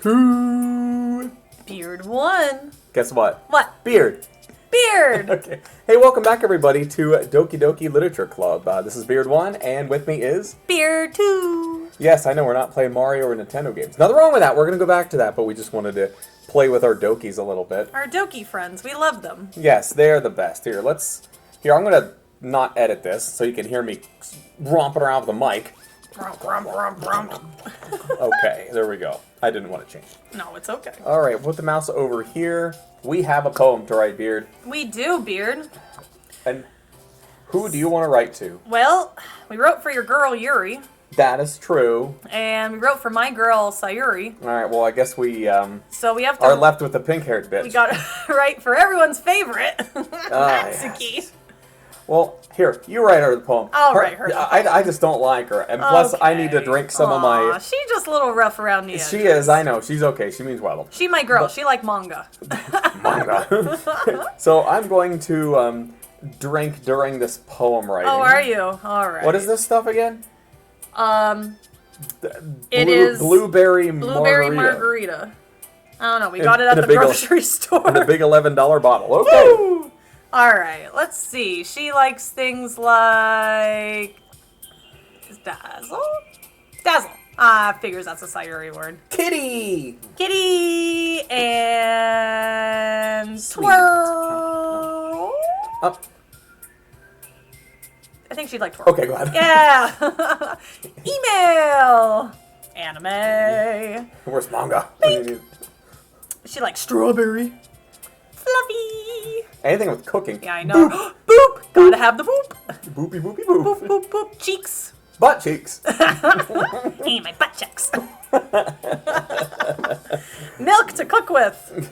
2. Beard 1. Guess what? What? Beard. Beard! Okay. Hey, welcome back, everybody, to Doki Doki Literature Club. This is Beard 1, and with me is... Beard 2. Yes, I know, we're not playing Mario or Nintendo games. Nothing wrong with that. We're going to go back to that, but we just wanted to play with our Dokis a little bit. Our Doki friends. We love them. Yes, they're the best. Here, I'm going to not edit this so you can hear me romping around with the mic. Okay, there we go. I didn't want to change. No, it's okay. All right, put the mouse over here. We have a poem to write, Beard. We do, Beard. And who do you want to write to? Well, we wrote for your girl, Yuri. That is true. And we wrote for my girl, Sayuri. All right, well, I guess we So we have to... are left with the pink-haired bitch. We got to write for everyone's favorite, Natsuki. Yes. Well, here, you write her the poem. I'll write her the poem. I just don't like her. And plus, I need to drink some of my... She's just a little rough around the edges. She is, I know. She's okay. She means well. She my girl. She like manga. Manga. So I'm going to drink during this poem writing. Oh, are you? All right. What is this stuff again? It is blueberry margarita. I don't know. We got it at the grocery store. In a big $11 bottle. Okay. Woo! All right. Let's see. She likes things like dazzle. Figures that's a Sayuri word. Kitty and twirl. Up. I think she'd like twirl. Okay, go ahead. Yeah. Email. Anime. Where's manga? She likes strawberry. Fluffy. Anything with cooking. Yeah, I know. Boop. Gotta have the boop. Boopy boopy boop. Boop, boop, boop. Cheeks. Butt cheeks. Hey, my butt cheeks. Milk to cook with.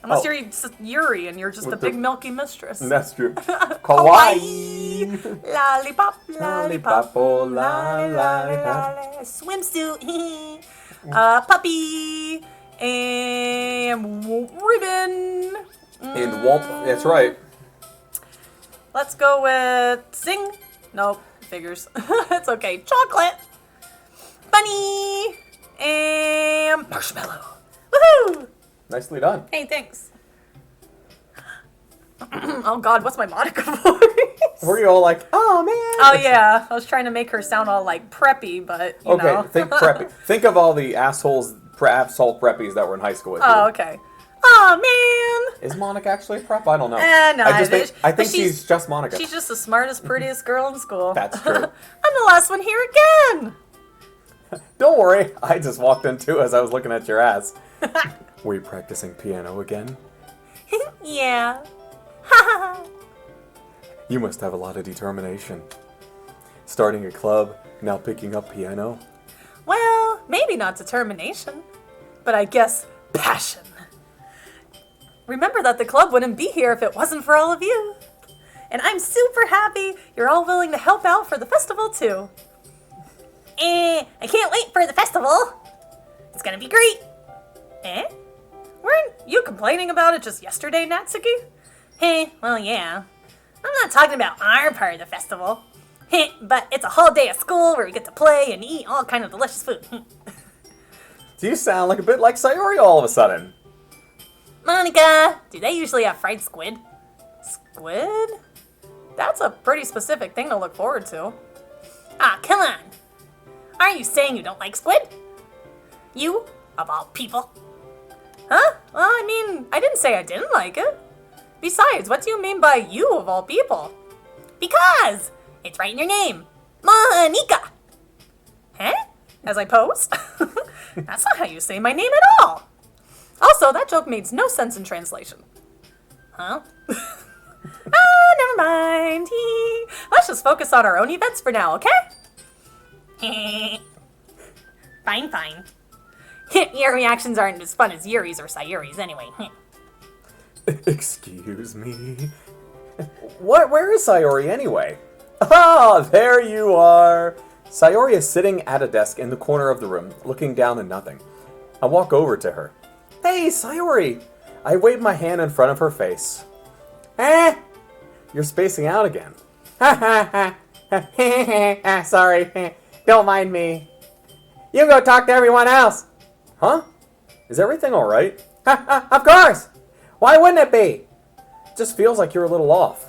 Unless you're Yuri and you're just a big milky mistress. That's true. Kawaii. Lollipop, lollipop, oh, lollipop. Swimsuit. Puppy. And ribbon. And womp. That's right. Let's go with sing. Nope. Figures. It's okay. Chocolate. Bunny. And marshmallow. Woohoo! Nicely done. Hey, thanks. Oh God, what's my Monica voice? Were you all like, oh man? Oh yeah, I was trying to make her sound all like preppy, but you know. Okay, think preppy. Think of all the asshole preppies that were in high school with you. Oh, okay. Oh man. Is Monica actually a prep? I don't know. No, I think she's just Monica. She's just the smartest, prettiest girl in school. That's true. I'm the last one here again. Don't worry, I just walked in too as I was looking at your ass. Were you practicing piano again? Yeah. You must have a lot of determination. Starting a club, now picking up piano. Well, maybe not determination, but I guess passion. Remember that the club wouldn't be here if it wasn't for all of you. And I'm super happy you're all willing to help out for the festival too. I can't wait for the festival. It's gonna be great. Weren't you complaining about it just yesterday, Natsuki? Hey, well, yeah. I'm not talking about our part of the festival. But it's a whole day of school where we get to play and eat all kind of delicious food. Do you sound like a bit like Sayori all of a sudden? Monica, do they usually have fried squid? Squid? That's a pretty specific thing to look forward to. Ah, come on. Are you saying you don't like squid? You, of all people. Huh? Well, I mean, I didn't say I didn't like it. Besides, what do you mean by you, of all people? Because it's right in your name. Monica. Huh? As I pose? That's not how you say my name at all. Also, that joke makes no sense in translation. Huh? Never mind. Let's just focus on our own events for now, okay? Fine. Your reactions aren't as fun as Yuri's or Sayuri's anyway. Excuse me. Where is Sayori anyway? Ah, there you are. Sayori is sitting at a desk in the corner of the room, looking down at nothing. I walk over to her. Hey, Sayori! I wave my hand in front of her face. You're spacing out again. Sorry. Don't mind me. You go talk to everyone else. Huh? Is everything alright? Of course! Why wouldn't it be? It just feels like you're a little off.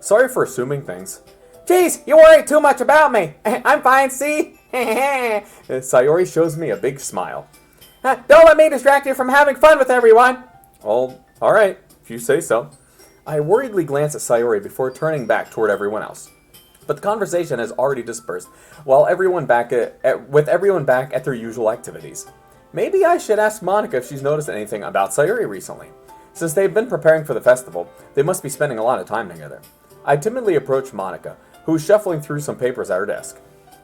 Sorry for assuming things. Jeez, you worry too much about me. I'm fine, see? Sayori shows me a big smile. Don't let me distract you from having fun with everyone. Well, alright, if you say so. I worriedly glance at Sayori before turning back toward everyone else. But the conversation has already dispersed, with everyone back at their usual activities. Maybe I should ask Monika if she's noticed anything about Sayori recently. Since they've been preparing for the festival, they must be spending a lot of time together. I timidly approach Monika, who is shuffling through some papers at her desk.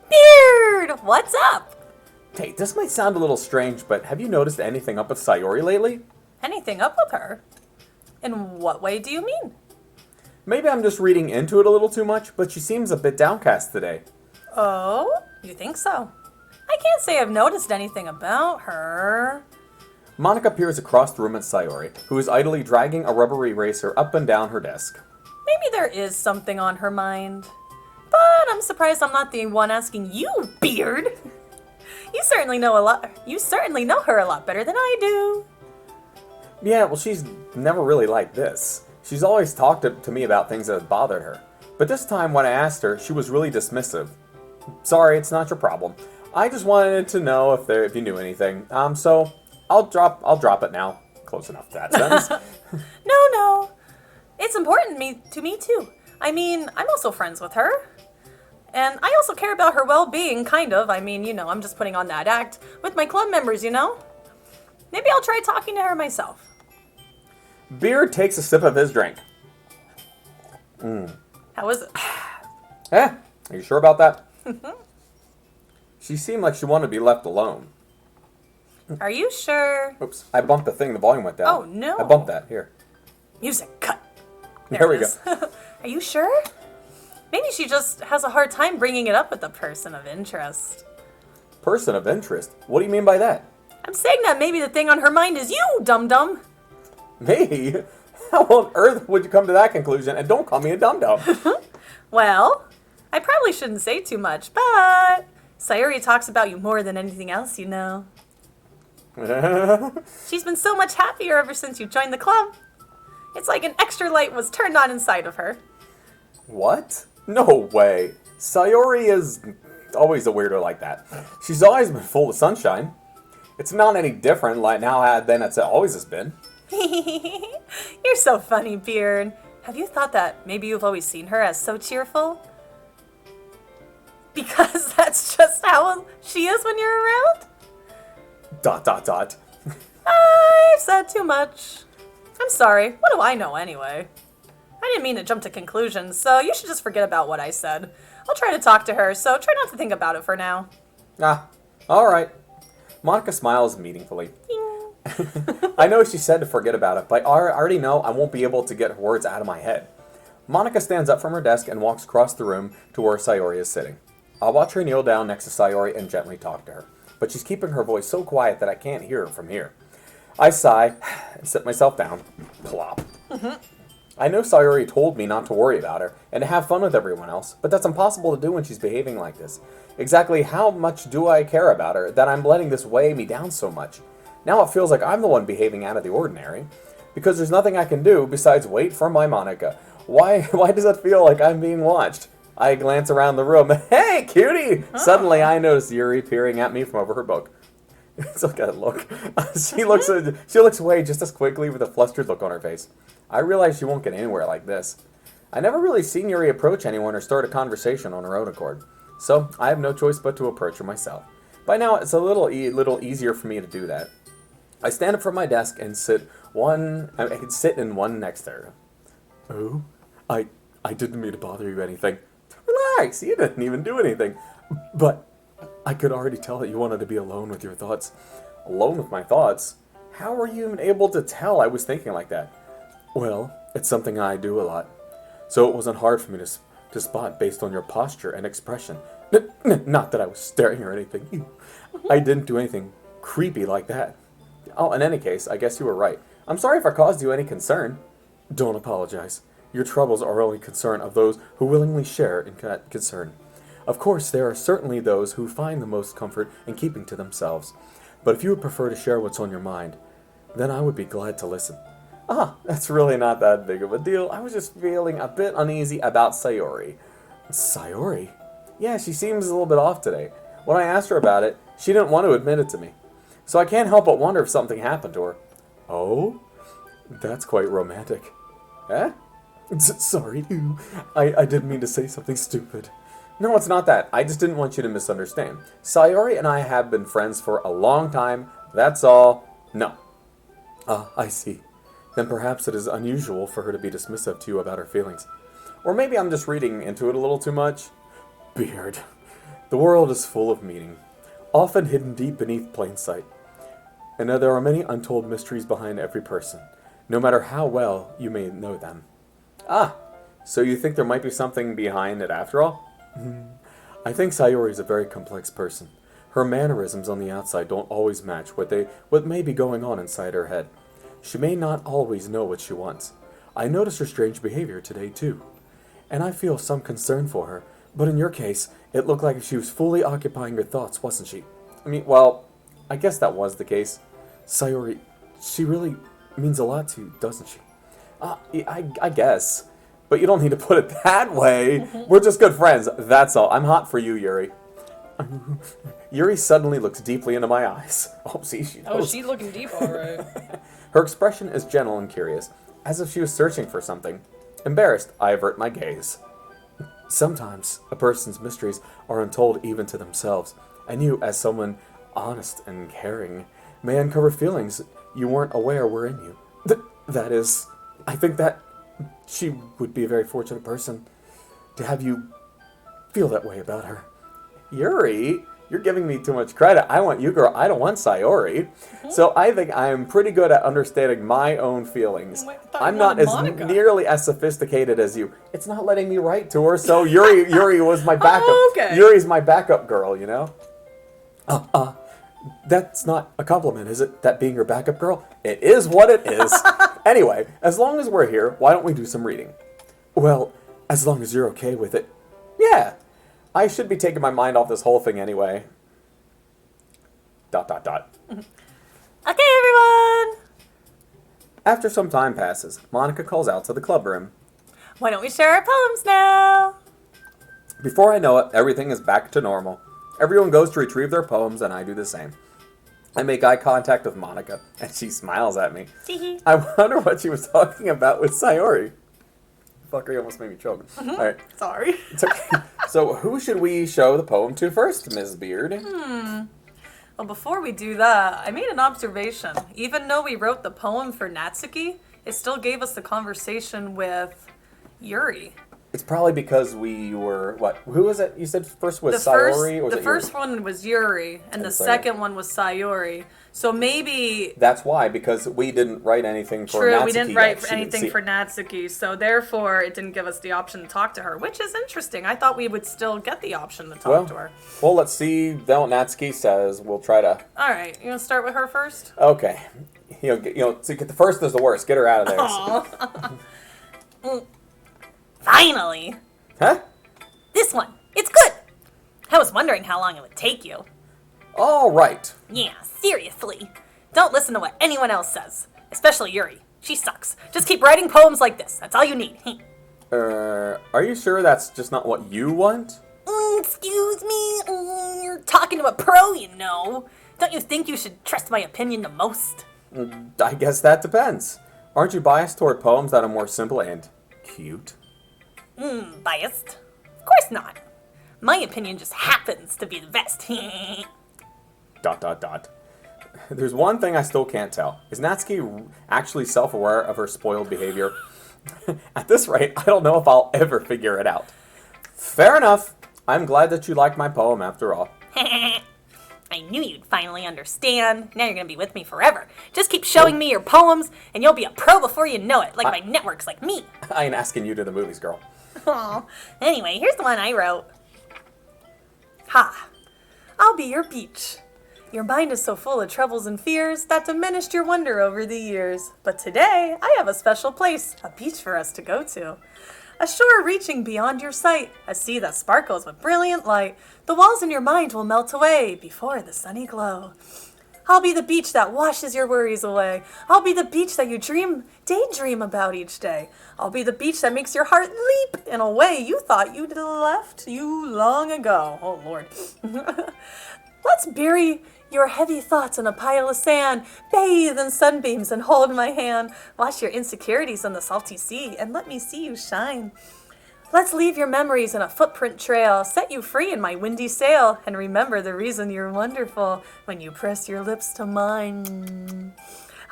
Beard! What's up? Hey, this might sound a little strange, but have you noticed anything up with Sayori lately? Anything up with her? In what way do you mean? Maybe I'm just reading into it a little too much, but she seems a bit downcast today. Oh, you think so? I can't say I've noticed anything about her. Monika peers across the room at Sayori, who is idly dragging a rubber eraser up and down her desk. Maybe there is something on her mind. But I'm surprised I'm not the one asking you, Beard. You certainly know her a lot better than I do. Yeah, well, she's never really like this. She's always talked to me about things that have bothered her. But this time when I asked her, she was really dismissive. Sorry, it's not your problem. I just wanted to know if you knew anything. So I'll drop it now. Close enough to that sentence. No. It's important to me too. I mean, I'm also friends with her. And I also care about her well-being, kind of. I mean, I'm just putting on that act with my club members, Maybe I'll try talking to her myself. Beard takes a sip of his drink. How is it? Are you sure about that? She seemed like she wanted to be left alone. Are you sure? Oops, I bumped the thing, the volume went down. Oh, no. I bumped that, here. Music, cut. There we go. Are you sure? Maybe she just has a hard time bringing it up with the person of interest. Person of interest? What do you mean by that? I'm saying that maybe the thing on her mind is you, dum-dum. Me? How on earth would you come to that conclusion? And don't call me a dum-dum. Well, I probably shouldn't say too much, but Sayori talks about you more than anything else, She's been so much happier ever since you joined the club. It's like an extra light was turned on inside of her. What? No way. Sayori is always a weirdo like that. She's always been full of sunshine. It's not any different now than it's always has been. You're so funny, Beard. Have you thought that maybe you've always seen her as so cheerful? Because that's just how she is when you're around? ... I've said too much. I'm sorry. What do I know anyway? I didn't mean to jump to conclusions, so you should just forget about what I said. I'll try to talk to her, so try not to think about it for now. Alright. Monika smiles meaningfully. I know she said to forget about it, but I already know I won't be able to get her words out of my head. Monika stands up from her desk and walks across the room to where Sayori is sitting. I'll watch her kneel down next to Sayori and gently talk to her, but she's keeping her voice so quiet that I can't hear her from here. I sigh and sit myself down. Plop. I know Sayori told me not to worry about her and to have fun with everyone else, but that's impossible to do when she's behaving like this. Exactly how much do I care about her that I'm letting this weigh me down so much? Now it feels like I'm the one behaving out of the ordinary, because there's nothing I can do besides wait for my Monika. Why does it feel like I'm being watched? I glance around the room. Hey, cutie! Oh. Suddenly I notice Yuri peering at me from over her book. Look at that look. She looks away just as quickly with a flustered look on her face. I realize she won't get anywhere like this. I never really seen Yuri approach anyone or start a conversation on her own accord, so I have no choice but to approach her myself. By now, it's a little easier for me to do that. I stand up from my desk and sit in one next to her. Oh, I didn't mean to bother you or anything. Relax, you didn't even do anything. But I could already tell that you wanted to be alone with your thoughts. Alone with my thoughts? How were you even able to tell I was thinking like that? Well, it's something I do a lot. So it wasn't hard for me to spot based on your posture and expression. Not that I was staring or anything. I didn't do anything creepy like that. Oh, in any case, I guess you were right. I'm sorry if I caused you any concern. Don't apologize. Your troubles are only concern of those who willingly share in that concern. Of course, there are certainly those who find the most comfort in keeping to themselves. But if you would prefer to share what's on your mind, then I would be glad to listen. Ah, that's really not that big of a deal. I was just feeling a bit uneasy about Sayori. Sayori? Yeah, she seems a little bit off today. When I asked her about it, she didn't want to admit it to me. So I can't help but wonder if something happened to her. Oh? That's quite romantic. Eh? Sorry, I didn't mean to say something stupid. No, it's not that. I just didn't want you to misunderstand. Sayori and I have been friends for a long time. That's all. No. Ah, I see. Then perhaps it is unusual for her to be dismissive to you about her feelings. Or maybe I'm just reading into it a little too much. Beard. The world is full of meaning, often hidden deep beneath plain sight. And there are many untold mysteries behind every person, no matter how well you may know them. Ah, so you think there might be something behind it after all? I think Sayori is a very complex person. Her mannerisms on the outside don't always match what may be going on inside her head. She may not always know what she wants. I noticed her strange behavior today, too. And I feel some concern for her, but in your case, it looked like she was fully occupying your thoughts, wasn't she? I mean, well, I guess that was the case. Sayori, she really means a lot to you, doesn't she? I guess. But you don't need to put it that way. We're just good friends, that's all. I'm hot for you, Yuri. Yuri suddenly looks deeply into my eyes. Oh, see, she knows. Oh, she's looking deep, all right. Her expression is gentle and curious, as if she was searching for something. Embarrassed, I avert my gaze. Sometimes a person's mysteries are untold even to themselves, and you, as someone honest and caring, may uncover feelings you weren't aware were in you. That is, I think that she would be a very fortunate person to have you feel that way about her. Yuri, you're giving me too much credit. I want you, girl. I don't want Sayori. So I think I'm pretty good at understanding my own feelings. I'm not as nearly as sophisticated as you. It's not letting me write to her, so Yuri was my backup. Oh, okay. Yuri's my backup girl, you know? That's not a compliment, is it? That being your backup girl? It is what it is. Anyway, as long as we're here, why don't we do some reading? Well, as long as you're okay with it. Yeah. I should be taking my mind off this whole thing anyway. ... Okay, everyone! After some time passes, Monica calls out to the club room. Why don't we share our poems now? Before I know it, everything is back to normal. Everyone goes to retrieve their poems, and I do the same. I make eye contact with Monica, and she smiles at me. I wonder what she was talking about with Sayori. Fucker, you almost made me choke. All right. Sorry. It's okay. So, who should we show the poem to first, Ms. Beard? Well, before we do that, I made an observation. Even though we wrote the poem for Natsuki, it still gave us the conversation with Yuri. It's probably because we were, what? Who was it? You said first was Sayori? Or was the it first Yuri? one was Yuri, and the second one was Sayori. So maybe... That's why, because we didn't write anything for Natsuki. True, we didn't write anything for Natsuki, so therefore it didn't give us the option to talk to her, which is interesting. I thought we would still get the option to talk to her. Well, let's see then what Natsuki says. We'll try to... All right, you want to start with her first? Okay. So get the first is the worst. Get her out of there. Finally! Huh? This one. It's good! I was wondering how long it would take you. All right. Yeah, seriously. Don't listen to what anyone else says. Especially Yuri. She sucks. Just keep writing poems like this. That's all you need. Are you sure that's just not what you want? Excuse me? You're talking to a pro, you know. Don't you think you should trust my opinion the most? I guess that depends. Aren't you biased toward poems that are more simple and cute? Biased? Of course not. My opinion just happens to be the best. ... There's one thing I still can't tell. Is Natsuki actually self-aware of her spoiled behavior? At this rate, I don't know if I'll ever figure it out. Fair enough. I'm glad that you liked my poem after all. I knew you'd finally understand. Now you're going to be with me forever. Just keep showing me your poems, and you'll be a pro before you know it, like my networks like me. I ain't asking you to the movies, girl. Aw. Anyway, here's the one I wrote. Ha! I'll be your beach. Your mind is so full of troubles and fears that diminished your wonder over the years. But today, I have a special place, a beach for us to go to. A shore reaching beyond your sight, a sea that sparkles with brilliant light. The walls in your mind will melt away before the sunny glow. I'll be the beach that washes your worries away. I'll be the beach that you daydream about each day. I'll be the beach that makes your heart leap in a way you thought you'd left you long ago. Oh, Lord. Let's bury your heavy thoughts in a pile of sand, bathe in sunbeams and hold my hand. Wash your insecurities in the salty sea and let me see you shine. Let's leave your memories in a footprint trail, set you free in my windy sail, and remember the reason you're wonderful when you press your lips to mine.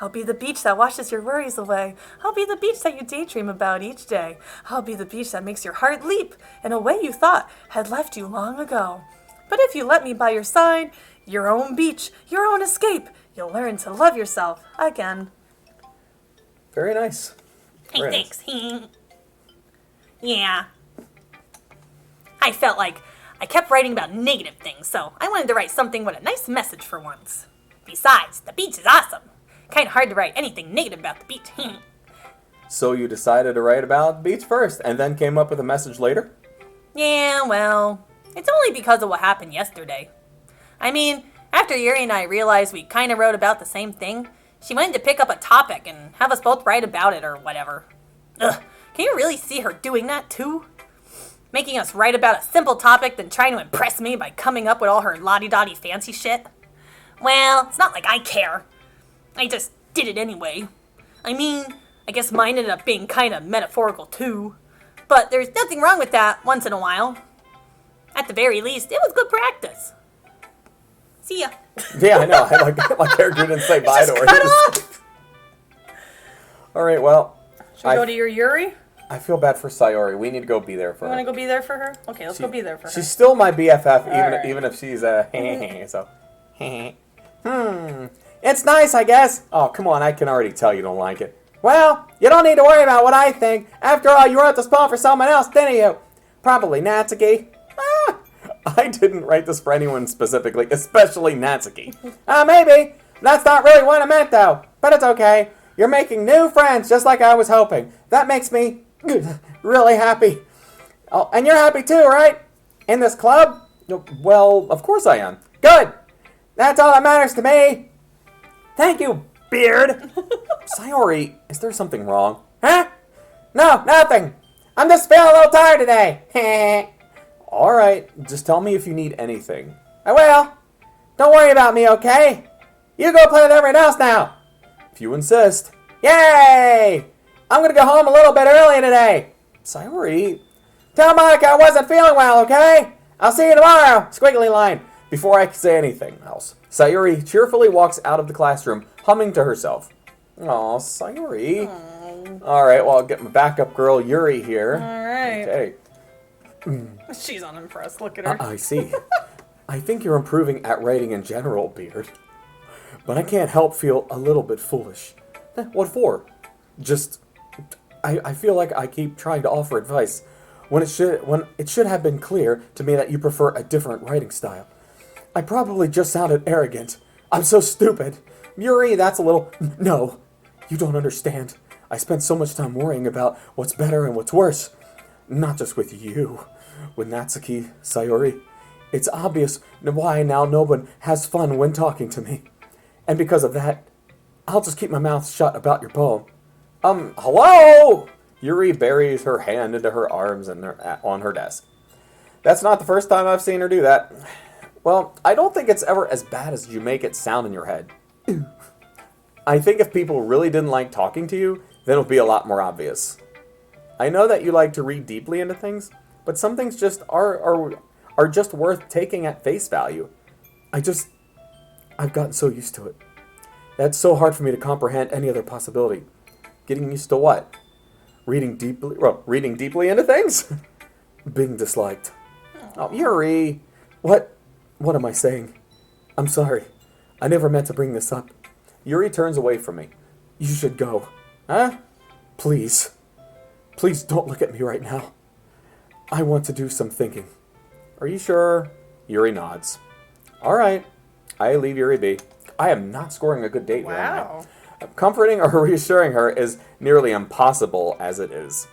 I'll be the beach that washes your worries away. I'll be the beach that you daydream about each day. I'll be the beach that makes your heart leap in a way you thought had left you long ago. But if you let me by your side, your own beach, your own escape, you'll learn to love yourself again. Very nice. Hey, thanks. Yeah. I felt like I kept writing about negative things, so I wanted to write something with a nice message for once. Besides, the beach is awesome. Kind of hard to write anything negative about the beach. So you decided to write about the beach first, and then came up with a message later? Yeah, well, it's only because of what happened yesterday. I mean, after Yuri and I realized we kind of wrote about the same thing, she wanted to pick up a topic and have us both write about it or whatever. Ugh. Can you really see her doing that, too? Making us write about a simple topic, then trying to impress me by coming up with all her lottie-dottie fancy shit? Well, it's not like I care. I just did it anyway. I mean, I guess mine ended up being kind of metaphorical, too. But there's nothing wrong with that once in a while. At the very least, it was good practice. See ya. Yeah, I know. My character didn't say bye to her. Cut off! All right, well. Should we go to your Yuri? I feel bad for Sayori. We need to go be there for her. You want to go be there for her? Okay, let's go be there for her. She's still my BFF, right. even if she's a so. It's nice, I guess. Oh, come on, I can already tell you don't like it. Well, you don't need to worry about what I think. After all, you wrote the spell for someone else, didn't you? Probably Natsuki. I didn't write this for anyone specifically, especially Natsuki. Maybe. That's not really what I meant, though. But it's okay. You're making new friends, just like I was hoping. That makes me really happy. Oh, and you're happy too, right? In this club? Well, of course I am. Good. That's all that matters to me. Thank you, Beard. Sayori, is there something wrong? Huh? No, nothing. I'm just feeling a little tired today. All right, just tell me if you need anything. I will. Don't worry about me, okay? You go play with everyone else now. If you insist. Yay! I'm going to go home a little bit early today. Sayori. Tell Monica I wasn't feeling well, okay? I'll see you tomorrow. Squiggly line. Before I can say anything else, Sayori cheerfully walks out of the classroom, humming to herself. Aw, Sayori. All right, well, I'll get my backup girl, Yuri, here. All right. Okay. She's unimpressed. Look at her. I see. I think you're improving at writing in general, Beard. But I can't help feel a little bit foolish. What for? Just, I feel like I keep trying to offer advice when it should have been clear to me that you prefer a different writing style. I probably just sounded arrogant. I'm so stupid. Yuri, that's a little... No, you don't understand. I spent so much time worrying about what's better and what's worse. Not just with you. With Natsuki, Sayori. It's obvious why now no one has fun when talking to me. And because of that, I'll just keep my mouth shut about your poem. Hello? Yuri buries her hand into her arms and on her desk. That's not the first time I've seen her do that. Well, I don't think it's ever as bad as you make it sound in your head. I think if people really didn't like talking to you, then it'll be a lot more obvious. I know that you like to read deeply into things, but some things just are just worth taking at face value. I've gotten so used to it. That's so hard for me to comprehend any other possibility. Getting used to what? Reading deeply into things? Being disliked. Oh, Yuri! What am I saying? I'm sorry. I never meant to bring this up. Yuri turns away from me. You should go. Huh? Please. Please don't look at me right now. I want to do some thinking. Are you sure? Yuri nods. All right. I leave Yuri be. I am not scoring a good date here. Wow. Comforting or reassuring her is nearly impossible as it is.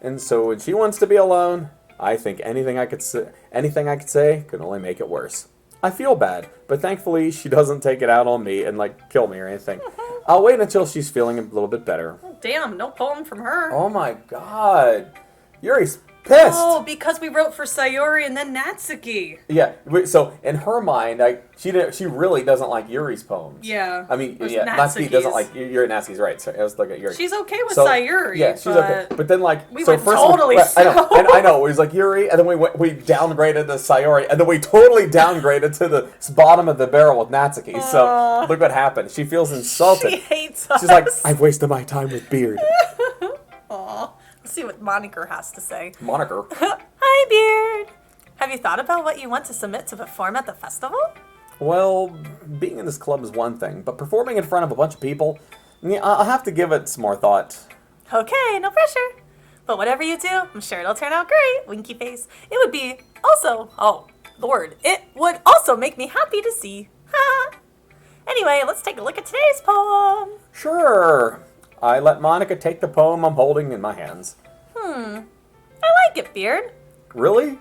And so when she wants to be alone, I think anything I could say could only make it worse. I feel bad, but thankfully she doesn't take it out on me and, like, kill me or anything. I'll wait until she's feeling a little bit better. Damn, no poem from her. Oh my god. Yuri's pissed. Oh, because we wrote for Sayori and then Natsuki. Yeah, so in her mind, she really doesn't like Yuri's poems. Yeah. I mean, It was Natsuki doesn't Natsuki's. like Yuri. Natsuki's right. So I was looking at Yuri. She's okay with So, Sayori. Yeah, she's okay. But then, like, we so went first totally I know, south. and I know. It was like Yuri, and then we downgraded to Sayori, and then we totally downgraded to the bottom of the barrel with Natsuki. So look what happened. She feels insulted. She hates us. She's like, I've wasted my time with Beard. Aw. Let's see what Moniker has to say. Moniker. Hi, Beard. Have you thought about what you want to submit to perform at the festival? Well, being in this club is one thing, but performing in front of a bunch of people, yeah, I'll have to give it some more thought. Okay, no pressure. But whatever you do, I'm sure it'll turn out great. Winky face. It would be also, oh, Lord, it would also make me happy to see. Ha! Anyway, let's take a look at today's poem. Sure. I let Monica take the poem I'm holding in my hands. I like it, Beard. Really?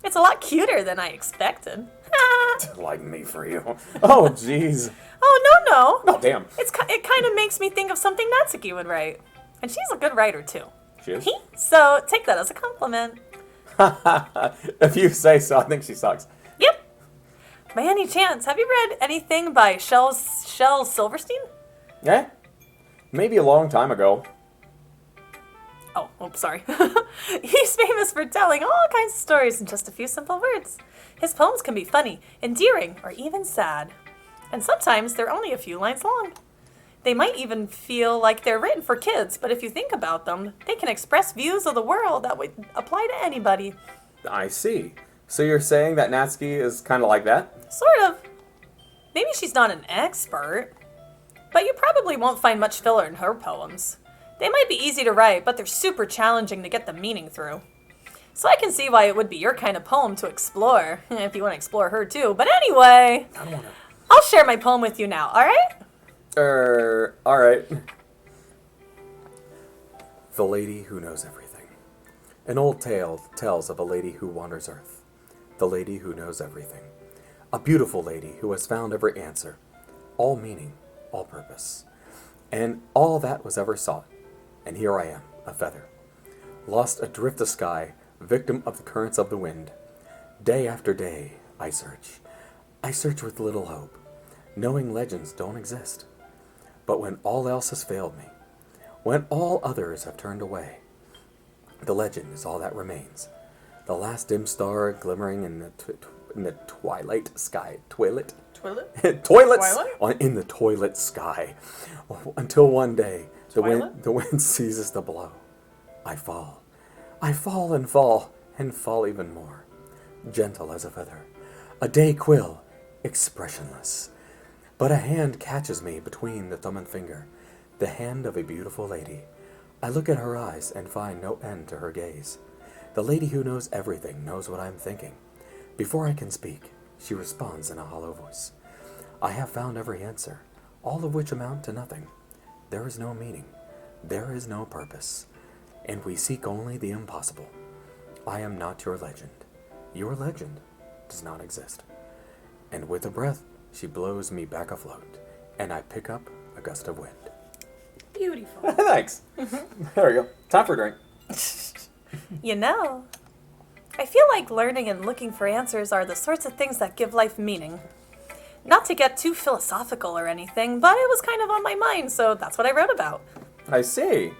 It's a lot cuter than I expected. Ha! Like me for you. Oh, jeez. Oh, no. Oh, damn. It kind of makes me think of something Natsuki would write. And she's a good writer, too. She is? So take that as a compliment. If you say so, I think she sucks. Yep. By any chance, have you read anything by Shel Silverstein? Yeah? Maybe a long time ago. Oh, sorry. He's famous for telling all kinds of stories in just a few simple words. His poems can be funny, endearing, or even sad. And sometimes they're only a few lines long. They might even feel like they're written for kids, but if you think about them, they can express views of the world that would apply to anybody. I see. So you're saying that Natsuki is kind of like that? Sort of. Maybe she's not an expert, but you probably won't find much filler in her poems. They might be easy to write, but they're super challenging to get the meaning through. So I can see why it would be your kind of poem to explore, if you want to explore her too. But anyway, I don't want to. I'll share my poem with you now, alright? Alright. The Lady Who Knows Everything. An old tale tells of a lady who wanders earth. The lady who knows everything. A beautiful lady who has found every answer. All meaning, all purpose. And all that was ever sought. And here I am, a feather. Lost adrift the sky, victim of the currents of the wind. Day after day, I search. I search with little hope, knowing legends don't exist. But when all else has failed me, when all others have turned away, the legend is all that remains. The last dim star glimmering in the twilight sky. Toilets in the toilet sky. Until one day, the wind ceases to blow. I fall and fall, and fall even more. Gentle as a feather, a day quill, expressionless. But a hand catches me between the thumb and finger, the hand of a beautiful lady. I look at her eyes and find no end to her gaze. The lady who knows everything knows what I'm thinking. Before I can speak, she responds in a hollow voice. I have found every answer, all of which amount to nothing. There is no meaning, there is no purpose, and we seek only the impossible. I am not your legend. Your legend does not exist. And with a breath, she blows me back afloat, and I pick up a gust of wind. Beautiful. Thanks. There we go. Time for a drink. You know, I feel like learning and looking for answers are the sorts of things that give life meaning. Not to get too philosophical or anything, but it was kind of on my mind, so that's what I wrote about. I see.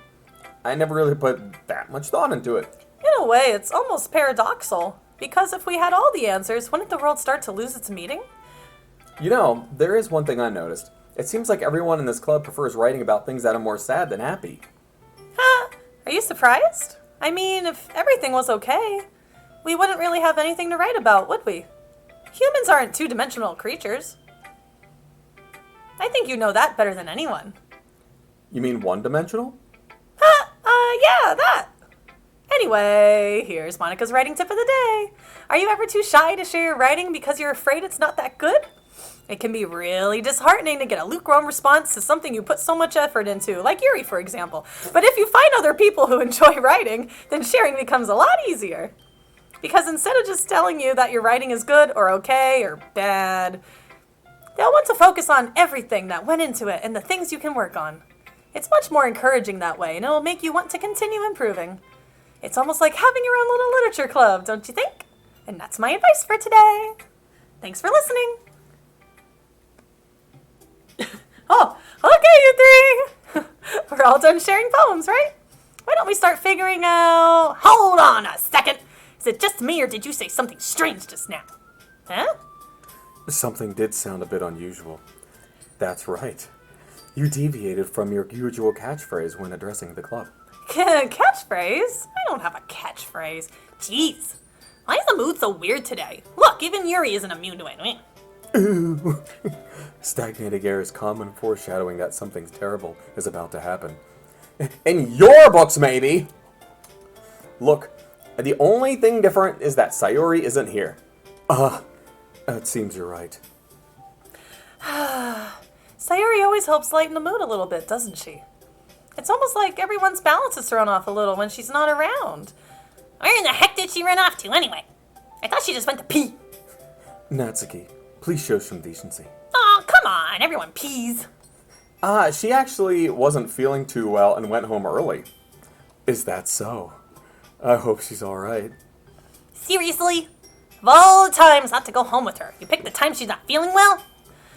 I never really put that much thought into it. In a way, it's almost paradoxical, because if we had all the answers, wouldn't the world start to lose its meaning? You know, there is one thing I noticed. It seems like everyone in this club prefers writing about things that are more sad than happy. Huh? Are you surprised? I mean, if everything was okay, we wouldn't really have anything to write about, would we? Humans aren't two-dimensional creatures. I think you know that better than anyone. You mean one-dimensional? Yeah, that. Anyway, here's Monica's writing tip of the day. Are you ever too shy to share your writing because you're afraid it's not that good? It can be really disheartening to get a lukewarm response to something you put so much effort into, like Yuri, for example. But if you find other people who enjoy writing, then sharing becomes a lot easier. Because instead of just telling you that your writing is good or okay or bad, they'll want to focus on everything that went into it and the things you can work on. It's much more encouraging that way, and it'll make you want to continue improving. It's almost like having your own little literature club, don't you think? And that's my advice for today. Thanks for listening. Oh, okay, you three. We're all done sharing poems, right? Why don't we start figuring out... Hold on a second. Is it just me, or did you say something strange just now? Huh? Something did sound a bit unusual. That's right. You deviated from your usual catchphrase when addressing the club. Catchphrase? I don't have a catchphrase. Jeez. Why is the mood so weird today? Look, even Yuri isn't immune to it. Ooh. Stagnating air is common foreshadowing that something terrible is about to happen. In your books, maybe! Look, the only thing different is that Sayori isn't here. It seems you're right. Sayori always helps lighten the mood a little bit, doesn't she? It's almost like everyone's balance is thrown off a little when she's not around. Where in the heck did she run off to anyway? I thought she just went to pee. Natsuki, please show some decency. Oh, come on, everyone pees. She actually wasn't feeling too well and went home early. Is that so? I hope she's alright. Seriously? Of all the times not to go home with her, you picked the time she's not feeling well?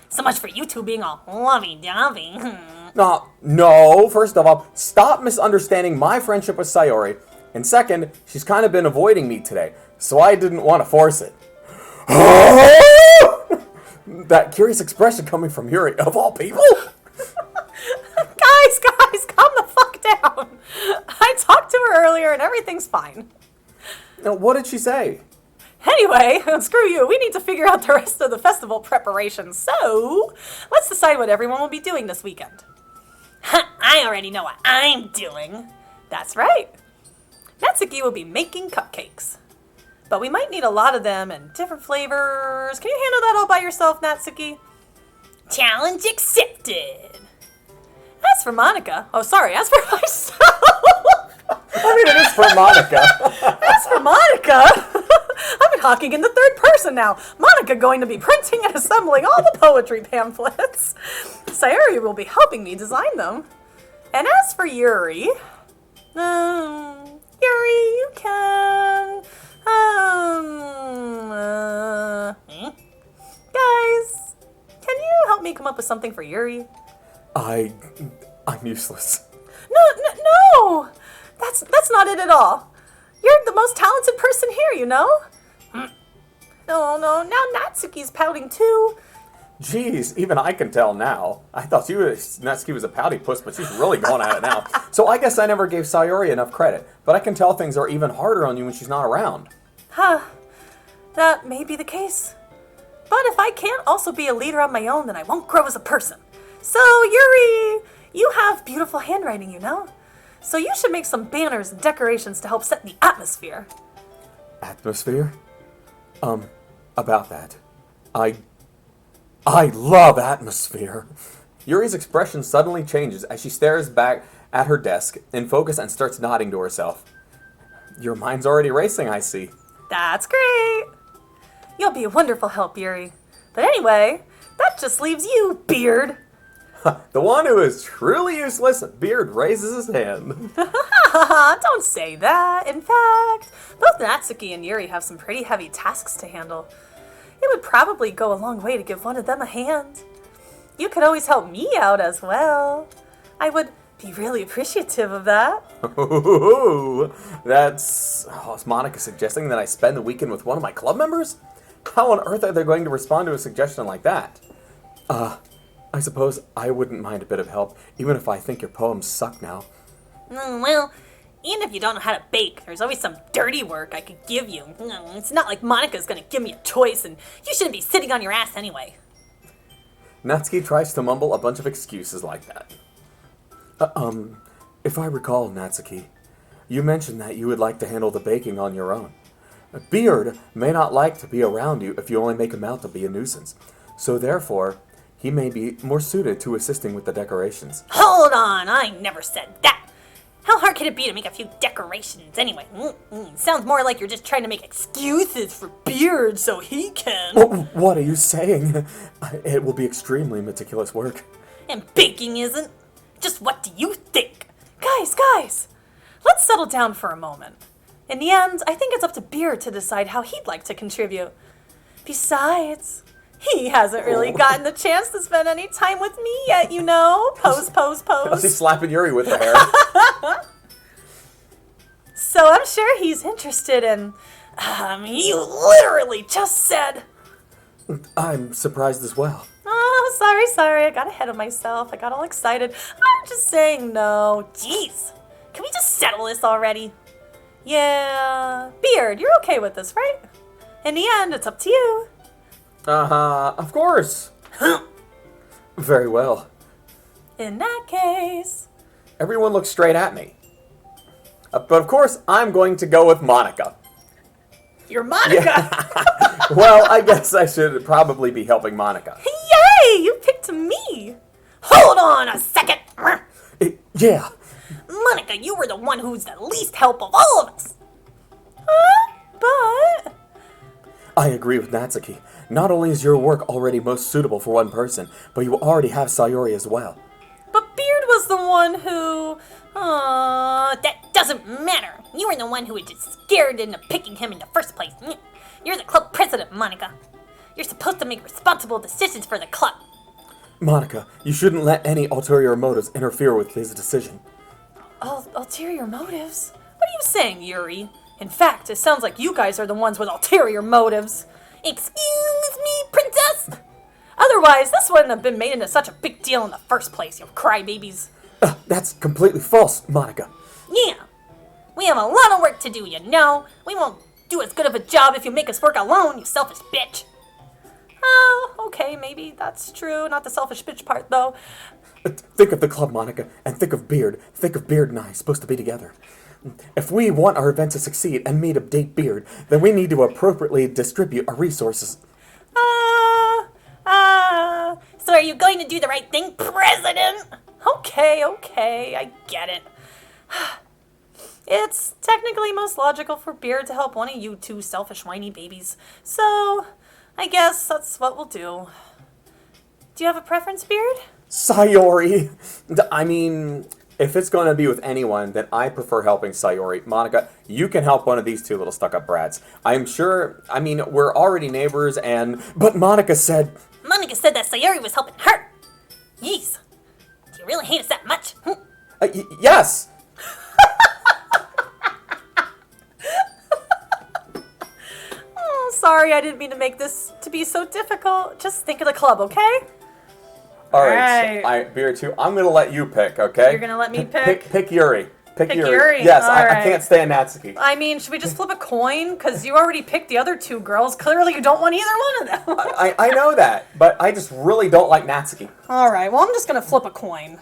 So much for you two being all lovey-dovey. No, first of all, stop misunderstanding my friendship with Sayori. And second, she's kind of been avoiding me today, so I didn't want to force it. That curious expression coming from Yuri, of all people? Guys, calm the fuck down. I talked to her earlier and everything's fine. Now, what did she say? Anyway, screw you. We need to figure out the rest of the festival preparations. So, let's decide what everyone will be doing this weekend. I already know what I'm doing. That's right. Natsuki will be making cupcakes. But we might need a lot of them and different flavors. Can you handle that all by yourself, Natsuki? Challenge accepted. As for Monica... Oh, sorry, as for myself... I mean, it is for Monica. As for Monica... I've been talking in the third person now. Monica going to be printing and assembling all the poetry pamphlets. Sayori will be helping me design them. And as for Yuri... Yuri, you can... Guys, can you help me come up with something for Yuri? I'm useless. No! That's not it at all. You're the most talented person here, you know? No, now Natsuki's pouting too. Jeez, even I can tell now. I thought Natsuki was a pouty puss, but she's really going at it now. So I guess I never gave Sayori enough credit, but I can tell things are even harder on you when she's not around. That may be the case. But if I can't also be a leader on my own, then I won't grow as a person. So, Yuri, you have beautiful handwriting, you know? So you should make some banners and decorations to help set the atmosphere. Atmosphere? About that. I love atmosphere. Yuri's expression suddenly changes as she stares back at her desk in focus and starts nodding to herself. Your mind's already racing, I see. That's great. You'll be a wonderful help, Yuri. But anyway, that just leaves you, Beard. The one who is truly useless, Beard raises his hand. Don't say that. In fact, both Natsuki and Yuri have some pretty heavy tasks to handle. It would probably go a long way to give one of them a hand. You could always help me out as well. I would be really appreciative of that. Is Monica suggesting that I spend the weekend with one of my club members? How on earth are they going to respond to a suggestion like that? I suppose I wouldn't mind a bit of help, even if I think your poems suck now. Well, even if you don't know how to bake, there's always some dirty work I could give you. It's not like Monica's gonna give me a choice, and you shouldn't be sitting on your ass anyway. Natsuki tries to mumble a bunch of excuses like that. If I recall, Natsuki, you mentioned that you would like to handle the baking on your own. Beard may not like to be around you if you only make him out to be a nuisance, so therefore, he may be more suited to assisting with the decorations. Hold on, I never said that. How hard can it be to make a few decorations anyway? Sounds more like you're just trying to make excuses for Beard so he can. What are you saying? It will be extremely meticulous work. And baking isn't? Just what do you think? Guys, let's settle down for a moment. In the end, I think it's up to Beard to decide how he'd like to contribute. Besides, he hasn't really gotten the chance to spend any time with me yet, you know? Pose. He's slapping Yuri with the hair. So I'm sure he's interested in... he literally just said... I'm surprised as well. Oh, sorry. I got ahead of myself. I got all excited. I'm just saying no. Jeez. Can we just settle this already? Yeah. Beard, you're okay with this, right? In the end, it's up to you. Of course. Very well. In that case... Everyone looks straight at me. But of course, I'm going to go with Monica. You're Monica! Yeah. Well, I guess I should probably be helping Monica. Yay! You picked me! Hold on a second! Yeah. Monica, you were the one who's the least help of all of us! Huh? But... I agree with Natsuki. Not only is your work already most suitable for one person, but you already have Sayori as well. But Beard was the one who... that doesn't matter. You were the one who was just scared into picking him in the first place. You're the club president, Monica. You're supposed to make responsible decisions for the club. Monica, you shouldn't let any ulterior motives interfere with his decision. Ulterior motives? What are you saying, Yuri? In fact, it sounds like you guys are the ones with ulterior motives. Excuse me, princess? Otherwise, this wouldn't have been made into such a big deal in the first place, you crybabies. That's completely false, Monica. Yeah. We have a lot of work to do, you know. We won't do as good of a job if you make us work alone, you selfish bitch. Oh, okay, maybe that's true. Not the selfish bitch part, though. Think of the club, Monica, and think of Beard. Think of Beard and I supposed to be together. If we want our event to succeed and me to date Beard, then we need to appropriately distribute our resources. So are you going to do the right thing, President? Okay, I get it. It's technically most logical for Beard to help one of you two selfish whiny babies. So, I guess that's what we'll do. Do you have a preference, Beard? Sayori! I mean, if it's going to be with anyone, then I prefer helping Sayori. Monica, you can help one of these two little stuck-up brats. I'm sure, we're already neighbors and... But Monica said that Sayori was helping her! Yeez! Do you really hate us that much? Yes! Oh, sorry, I didn't mean to make this to be so difficult. Just think of the club, okay? Alright, Beard 2, I'm going to let you pick, okay? You're going to let me pick? Pick Yuri. Pick Yuri? Yes, All I right. can't stand Natsuki. Should we just flip a coin? Because you already picked the other two girls. Clearly you don't want either one of them. I know that, but I just really don't like Natsuki. Alright, well I'm just going to flip a coin.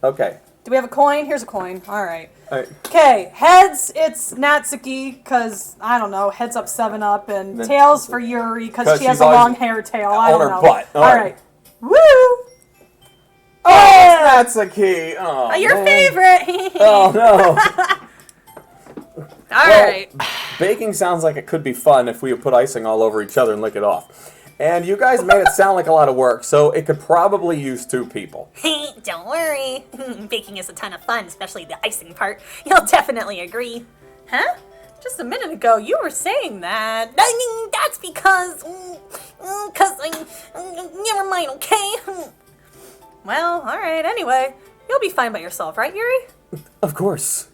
Okay. Do we have a coin? Here's a coin. Alright. Alright. Okay, heads, it's Natsuki, because, I don't know, heads up 7-Up, and tails for Yuri, because she has a long hair tail. I don't know. On her butt. Alright. Woo! Oh, it's Natsuki! Oh, Your man. favorite! Oh, no. Alright. Well, baking sounds like it could be fun if we put icing all over each other and lick it off. And you guys made it sound like a lot of work, so it could probably use 2 people. Don't worry. Baking is a ton of fun, especially the icing part. You'll definitely agree. Huh? Just a minute ago, you were saying that. That's because... never mind, okay? Well, alright, anyway. You'll be fine by yourself, right, Yuri? Of course.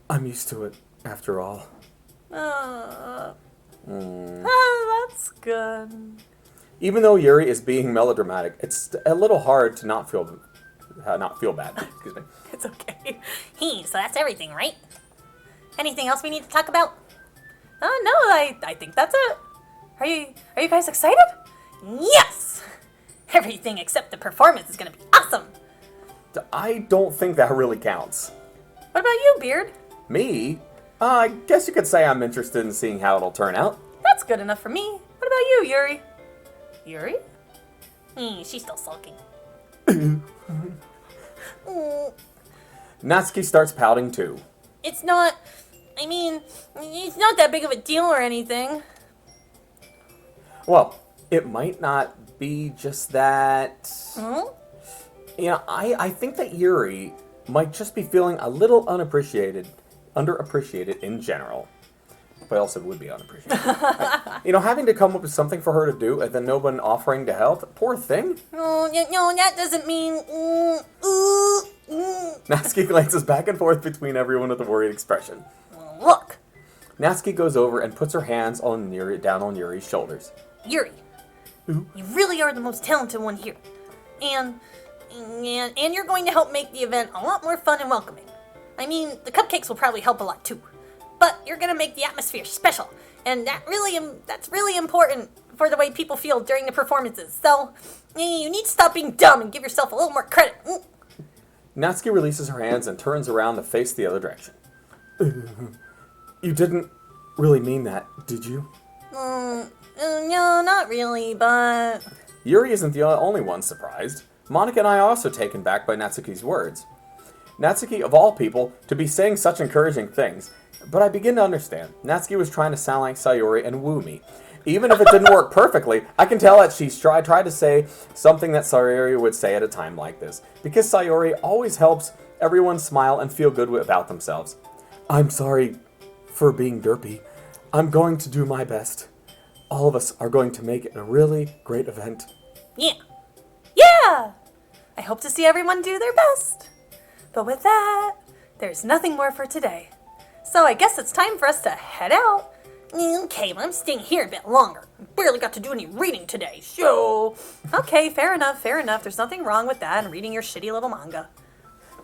I'm used to it, after all. That's good. Even though Yuri is being melodramatic, it's a little hard to not feel bad. Excuse me. It's okay. So that's everything, right? Anything else we need to talk about? No, I think that's it. Are you guys excited? Yes! Everything except the performance is gonna be awesome! I don't think that really counts. What about you, Beard? Me? I guess you could say I'm interested in seeing how it'll turn out. That's good enough for me. What about you, Yuri? Yuri? She's still sulking. Natsuki starts pouting too. It's not that big of a deal or anything. Well, it might not be just that. Hmm? I think that Yuri might just be feeling a little underappreciated in general. But also would be unappreciated. Having to come up with something for her to do and then no one offering to help. Poor thing. Oh, no, that doesn't mean... Natsuki glances back and forth between everyone with a worried expression. Look. Natsuki goes over and puts her hands down on Yuri's shoulders. Yuri, you really are the most talented one here. And you're going to help make the event a lot more fun and welcoming. I mean, the cupcakes will probably help a lot too. But you're going to make the atmosphere special. And that's really important for the way people feel during the performances. So, you need to stop being dumb and give yourself a little more credit. Natsuki releases her hands and turns around to face the other direction. You didn't really mean that, did you? No, not really, but... Yuri isn't the only one surprised. Monika and I are also taken back by Natsuki's words. Natsuki, of all people, to be saying such encouraging things. But I begin to understand. Natsuki was trying to sound like Sayori and woo me. Even if it didn't work perfectly, I can tell that she tried to say something that Sayori would say at a time like this. Because Sayori always helps everyone smile and feel good about themselves. I'm sorry for being derpy. I'm going to do my best. All of us are going to make it a really great event. Yeah! Yeah! I hope to see everyone do their best. But with that, there's nothing more for today. So I guess it's time for us to head out. Okay, well, I'm staying here a bit longer. Barely got to do any reading today, so... Okay, fair enough. There's nothing wrong with that and reading your shitty little manga.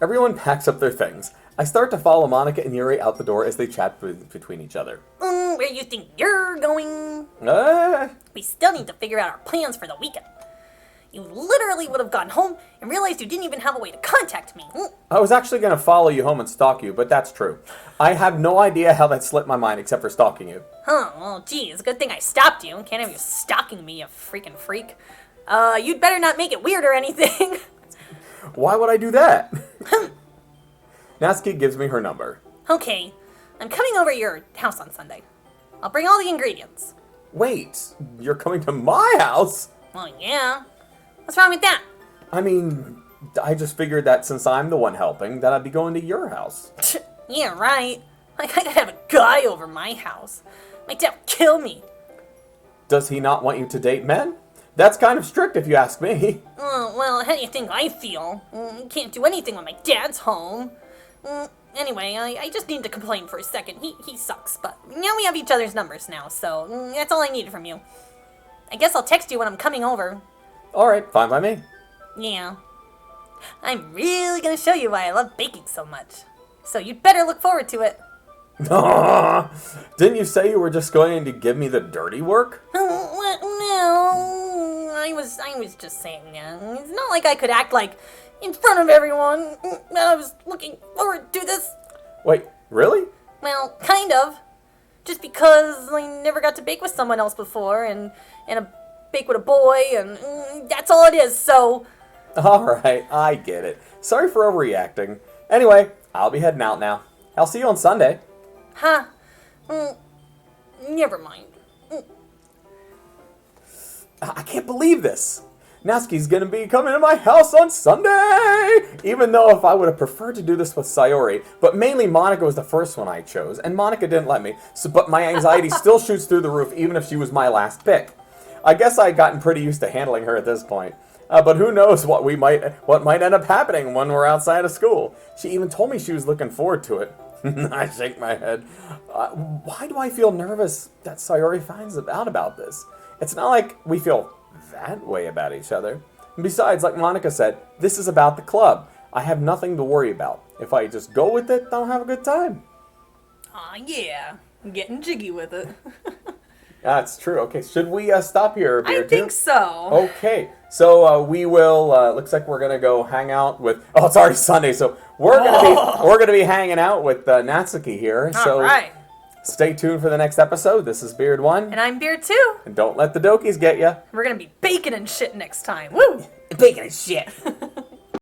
Everyone packs up their things. I start to follow Monika and Yuri out the door as they chat between each other. Where you think you're going? We still need to figure out our plans for the weekend. You literally would have gone home and realized you didn't even have a way to contact me. I was actually going to follow you home and stalk you, but that's true. I have no idea how that slipped my mind except for stalking you. Huh, well, geez, good thing I stopped you. Can't have you stalking me, you freaking freak. You'd better not make it weird or anything. Why would I do that? Natsuki gives me her number. Okay, I'm coming over to your house on Sunday. I'll bring all the ingredients. Wait, you're coming to my house? Well, yeah. What's wrong with that? I mean, I just figured that since I'm the one helping, that I'd be going to your house. Yeah, right. Like, I could have a guy over my house. My dad would kill me. Does he not want you to date men? That's kind of strict if you ask me. Well, how do you think I feel? You can't do anything when my dad's home. Anyway, I just need to complain for a second. He sucks, but now we have each other's numbers now, so that's all I needed from you. I guess I'll text you when I'm coming over. Alright, fine by me. Yeah. I'm really gonna show you why I love baking so much. So you'd better look forward to it. Didn't you say you were just going to give me the dirty work? No, I was just saying that. It's not like I could act like in front of everyone that I was looking forward to this. Wait, really? Well, kind of. Just because I never got to bake with someone else before, and bake with a boy, and that's all it is, so... Alright, I get it. Sorry for overreacting. Anyway, I'll be heading out now. I'll see you on Sunday. Huh. Never mind. I can't believe this. Natsuki's gonna be coming to my house on Sunday! Even though if I would have preferred to do this with Sayori, but mainly Monika was the first one I chose, and Monika didn't let me, but my anxiety still shoots through the roof even if she was my last pick. I guess I'd gotten pretty used to handling her at this point. But who knows what might end up happening when we're outside of school. She even told me she was looking forward to it. I shake my head. Why do I feel nervous that Sayori finds out about this? It's not like we feel that way about each other. And besides, like Monika said, this is about the club. I have nothing to worry about. If I just go with it, I'll have a good time. Aw, yeah. Getting jiggy with it. That's true. Okay, should we stop here? I think so. Okay, so we will. Looks like we're gonna go hang out with. Oh, it's already Sunday, so we're gonna be hanging out with Natsuki here. So all right. Stay tuned for the next episode. This is Beard 1. And I'm Beard 2. And don't let the Dokis get ya. We're gonna be baking and shit next time. Woo! Baking and shit.